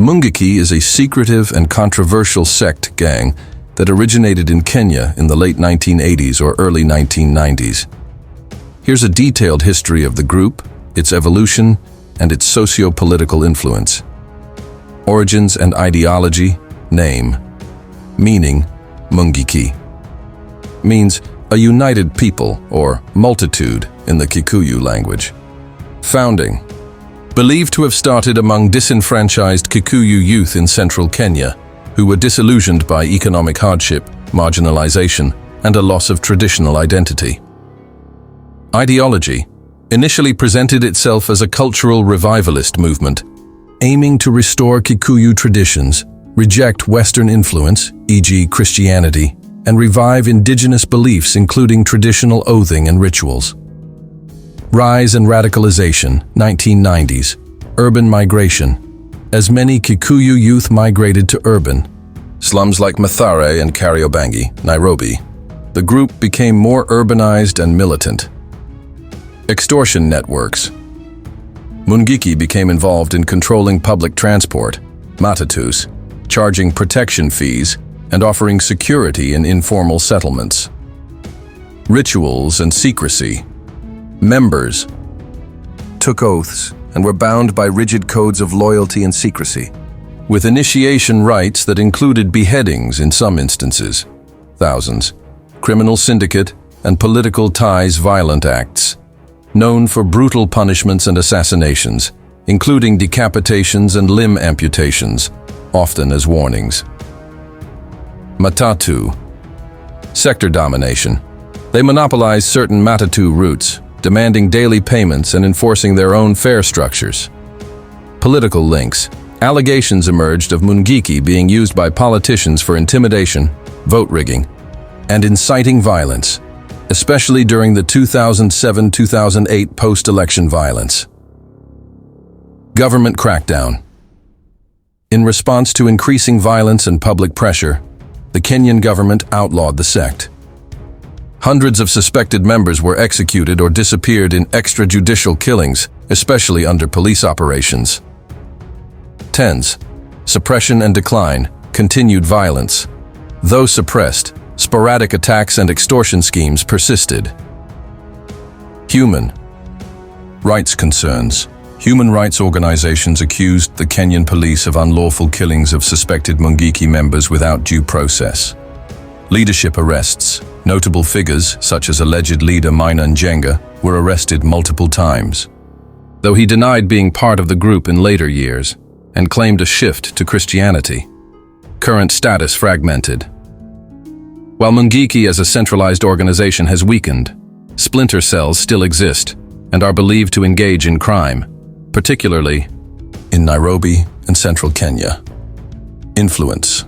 Mungiki is a secretive and controversial sect gang that originated in Kenya in the late 1980s or early 1990s. Here's a detailed history of the group, its evolution, and its socio-political influence. Origins and ideology. Name. Meaning, Mungiki. Means a united people or multitude in the Kikuyu language. Founding. Believed to have started among disenfranchised Kikuyu youth in central Kenya, who were disillusioned by economic hardship, marginalization, and a loss of traditional identity. Ideology. Initially presented itself as a cultural revivalist movement, aiming to restore Kikuyu traditions, reject Western influence, e.g. Christianity, and revive indigenous beliefs including traditional oathing and rituals. Rise and radicalization, 1990s, urban migration. As many Kikuyu youth migrated to urban slums like Mathare and Kariobangi, Nairobi, the group became more urbanized and militant. Extortion networks. Mungiki became involved in controlling public transport, matatus, charging protection fees, and offering security in informal settlements. Rituals and secrecy. Members took oaths and were bound by rigid codes of loyalty and secrecy, with initiation rites that included beheadings in some instances, thousands, criminal syndicate, and political ties violent acts, known for brutal punishments and assassinations, including decapitations and limb amputations, often as warnings. Matatu. Sector domination. They monopolized certain Matatu routes, demanding daily payments and enforcing their own fare structures. Political links. Allegations emerged of Mungiki being used by politicians for intimidation, vote rigging, and inciting violence, especially during the 2007-2008 post-election violence. Government crackdown. In response to increasing violence and public pressure, the Kenyan government outlawed the sect. Hundreds of suspected members were executed or disappeared in extrajudicial killings, especially under police operations. Tens. Suppression and decline, continued violence. Though suppressed, sporadic attacks and extortion schemes persisted. Human rights concerns. Human rights organizations accused the Kenyan police of unlawful killings of suspected Mungiki members without due process. Leadership arrests. Notable figures, such as alleged leader Maina Njenga, were arrested multiple times, though he denied being part of the group in later years and claimed a shift to Christianity. Current status fragmented. While Mungiki as a centralized organization has weakened, splinter cells still exist and are believed to engage in crime, particularly in Nairobi and central Kenya. Influence.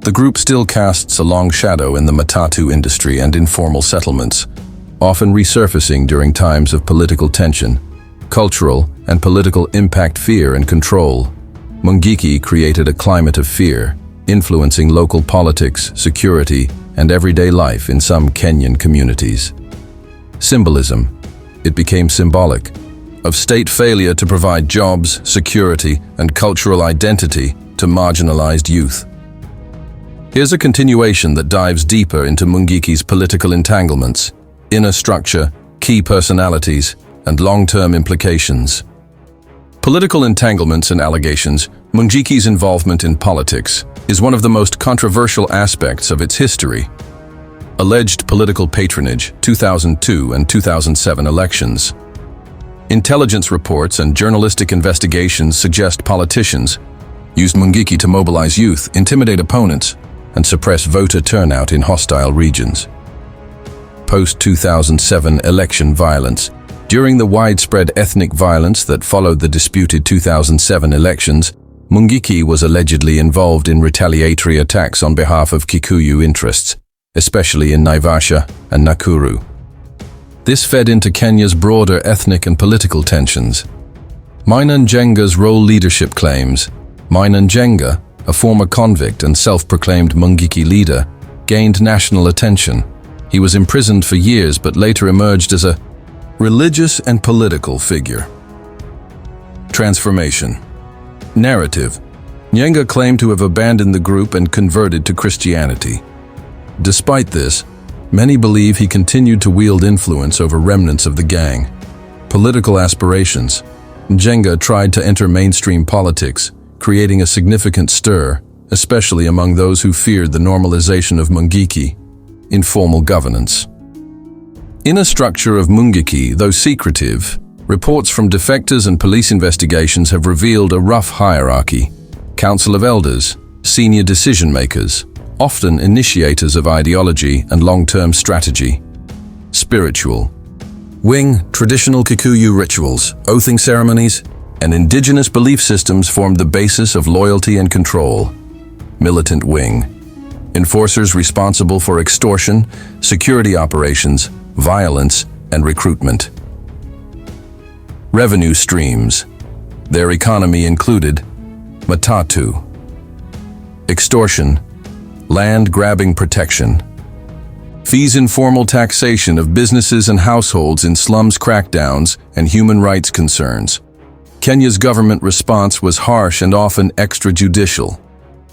The group still casts a long shadow in the matatu industry and informal settlements, often resurfacing during times of political tension, cultural and political impact. Fear and control. Mungiki created a climate of fear, influencing local politics, security, and everyday life in some Kenyan communities. Symbolism. It became symbolic of state failure to provide jobs, security, and cultural identity to marginalized youth. Here's a continuation that dives deeper into Mungiki's political entanglements, inner structure, key personalities, and long-term implications. Political entanglements and allegations. Mungiki's involvement in politics is one of the most controversial aspects of its history. Alleged political patronage, 2002 and 2007 elections. Intelligence reports and journalistic investigations suggest politicians used Mungiki to mobilize youth, intimidate opponents, and suppress voter turnout in hostile regions. Post-2007 election violence. During the widespread ethnic violence that followed the disputed 2007 elections, Mungiki was allegedly involved in retaliatory attacks on behalf of Kikuyu interests, especially in Naivasha and Nakuru. This fed into Kenya's broader ethnic and political tensions. Maina Njenga's role leadership claims. Maina Njenga, a former convict and self-proclaimed Mungiki leader, gained national attention. He was imprisoned for years but later emerged as a religious and political figure. Transformation. Narrative. Nyenga claimed to have abandoned the group and converted to Christianity. Despite this, many believe he continued to wield influence over remnants of the gang. Political aspirations. Nyenga tried to enter mainstream politics, creating a significant stir, especially among those who feared the normalization of Mungiki, informal governance. Inner structure of Mungiki, though secretive, reports from defectors and police investigations have revealed a rough hierarchy. Council of Elders, senior decision-makers, often initiators of ideology and long-term strategy. Spiritual. Wing, traditional Kikuyu rituals, oathing ceremonies, and indigenous belief systems formed the basis of loyalty and control. Militant wing. Enforcers responsible for extortion, security operations, violence, and recruitment. Revenue streams. Their economy included matatu, extortion, land grabbing protection, fees, informal taxation of businesses and households in slums crackdowns, and human rights concerns. Kenya's government response was harsh and often extrajudicial.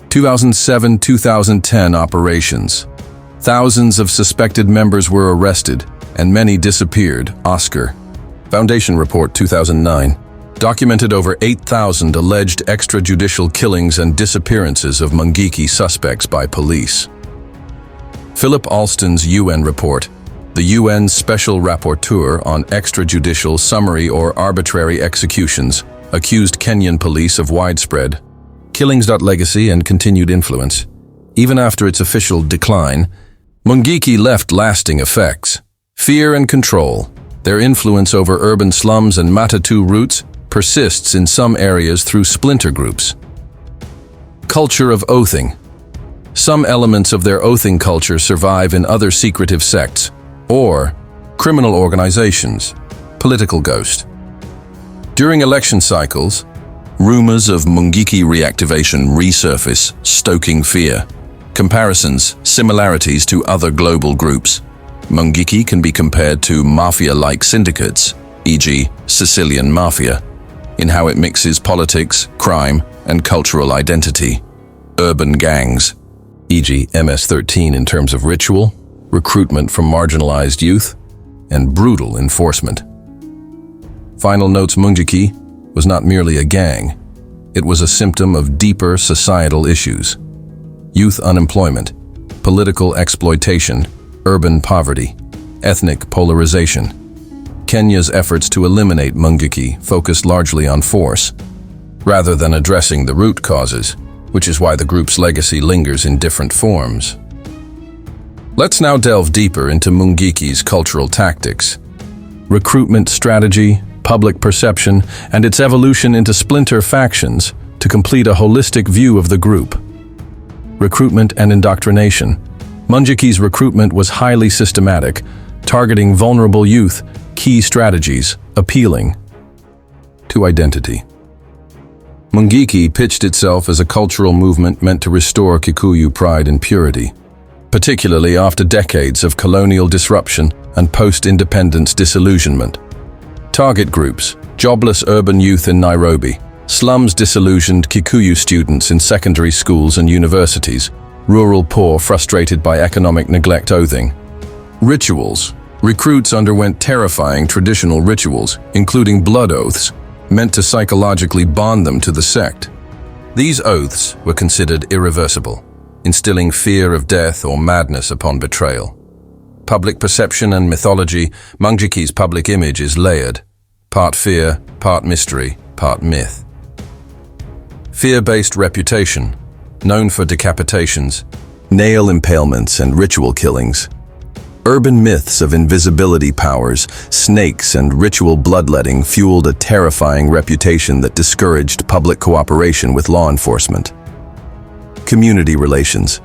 2007-2010 operations. Thousands of suspected members were arrested, and many disappeared. Oscar. Foundation Report 2009. Documented over 8,000 alleged extrajudicial killings and disappearances of Mungiki suspects by police. Philip Alston's UN report, the UN Special Rapporteur on Extrajudicial Summary or Arbitrary Executions, accused Kenyan police of widespread killings. Legacy and continued influence. Even after its official decline, Mungiki left lasting effects. Fear and control. Their influence over urban slums and matatu routes persists in some areas through splinter groups. Culture of oathing. Some elements of their oathing culture survive in other secretive sects or criminal organizations. Political ghost. During election cycles, rumors of Mungiki reactivation resurface, stoking fear. Comparisons, similarities to other global groups. Mungiki can be compared to mafia-like syndicates, e.g. Sicilian Mafia, in how it mixes politics, crime, and cultural identity. Urban gangs, e.g. MS-13 in terms of ritual, recruitment from marginalized youth, and brutal enforcement. Final notes: Mungiki was not merely a gang. It was a symptom of deeper societal issues. Youth unemployment, political exploitation, urban poverty, ethnic polarization. Kenya's efforts to eliminate Mungiki focused largely on force, rather than addressing the root causes, which is why the group's legacy lingers in different forms. Let's now delve deeper into Mungiki's cultural tactics, recruitment strategy, public perception, and its evolution into splinter factions to complete a holistic view of the group. Recruitment and indoctrination. Mungiki's recruitment was highly systematic, targeting vulnerable youth. Key strategies: appealing to identity. Mungiki pitched itself as a cultural movement meant to restore Kikuyu pride and purity, particularly after decades of colonial disruption and post-independence disillusionment. Target groups: jobless urban youth in Nairobi, slums disillusioned Kikuyu students in secondary schools and universities, rural poor frustrated by economic neglect. Oathing. Rituals. Recruits underwent terrifying traditional rituals, including blood oaths, meant to psychologically bond them to the sect. These oaths were considered irreversible, instilling fear of death or madness upon betrayal. Public perception and mythology. Mungiki's public image is layered, part fear, part mystery, part myth. Fear-based reputation, known for decapitations, nail impalements, and ritual killings. Urban myths of invisibility powers, snakes, and ritual bloodletting fueled a terrifying reputation that discouraged public cooperation with law enforcement. Community relations.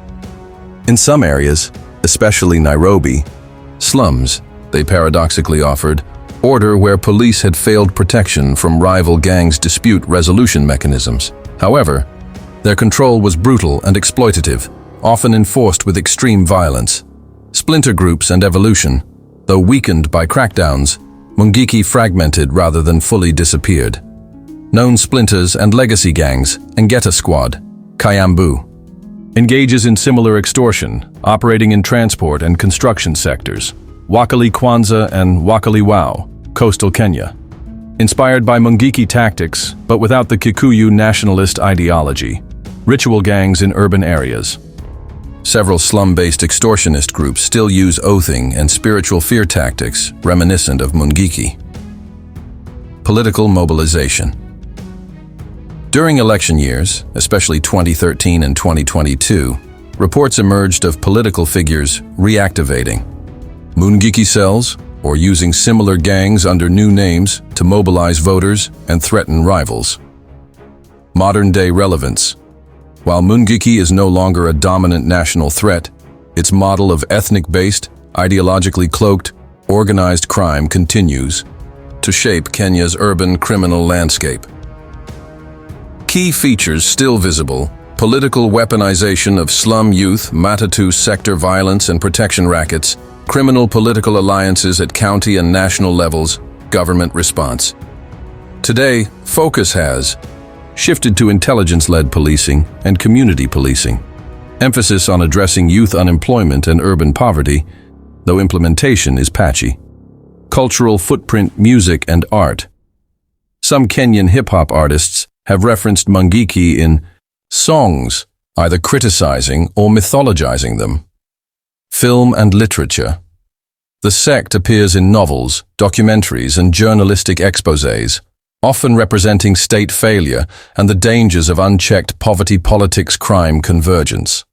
In some areas, especially Nairobi, slums, they paradoxically offered order where police had failed protection from rival gangs' dispute resolution mechanisms. However, their control was brutal and exploitative, often enforced with extreme violence. Splinter groups and evolution. Though weakened by crackdowns, Mungiki fragmented rather than fully disappeared. Known splinters and legacy gangs, Ngeta Squad, Kayambu. Engages in similar extortion, operating in transport and construction sectors. Wakali Kwanza and Wakali Wao, coastal Kenya. Inspired by Mungiki tactics, but without the Kikuyu nationalist ideology. Ritual gangs in urban areas. Several slum-based extortionist groups still use oathing and spiritual fear tactics reminiscent of Mungiki. Political mobilization. During election years, especially 2013 and 2022, reports emerged of political figures reactivating Mungiki cells or using similar gangs under new names to mobilize voters and threaten rivals. Modern-day relevance. While Mungiki is no longer a dominant national threat, its model of ethnic-based, ideologically cloaked, organized crime continues to shape Kenya's urban criminal landscape. Key features still visible: political weaponization of slum youth, Matatu sector violence and protection rackets, criminal political alliances at county and national levels, government response. Today, focus has shifted to intelligence-led policing and community policing. Emphasis on addressing youth unemployment and urban poverty, though implementation is patchy. Cultural footprint, music and art. Some Kenyan hip-hop artists have referenced Mungiki in songs, either criticizing or mythologizing them. Film and literature. The Sect appears in novels, documentaries and journalistic exposés, often representing state failure and the dangers of unchecked poverty politics-crime convergence.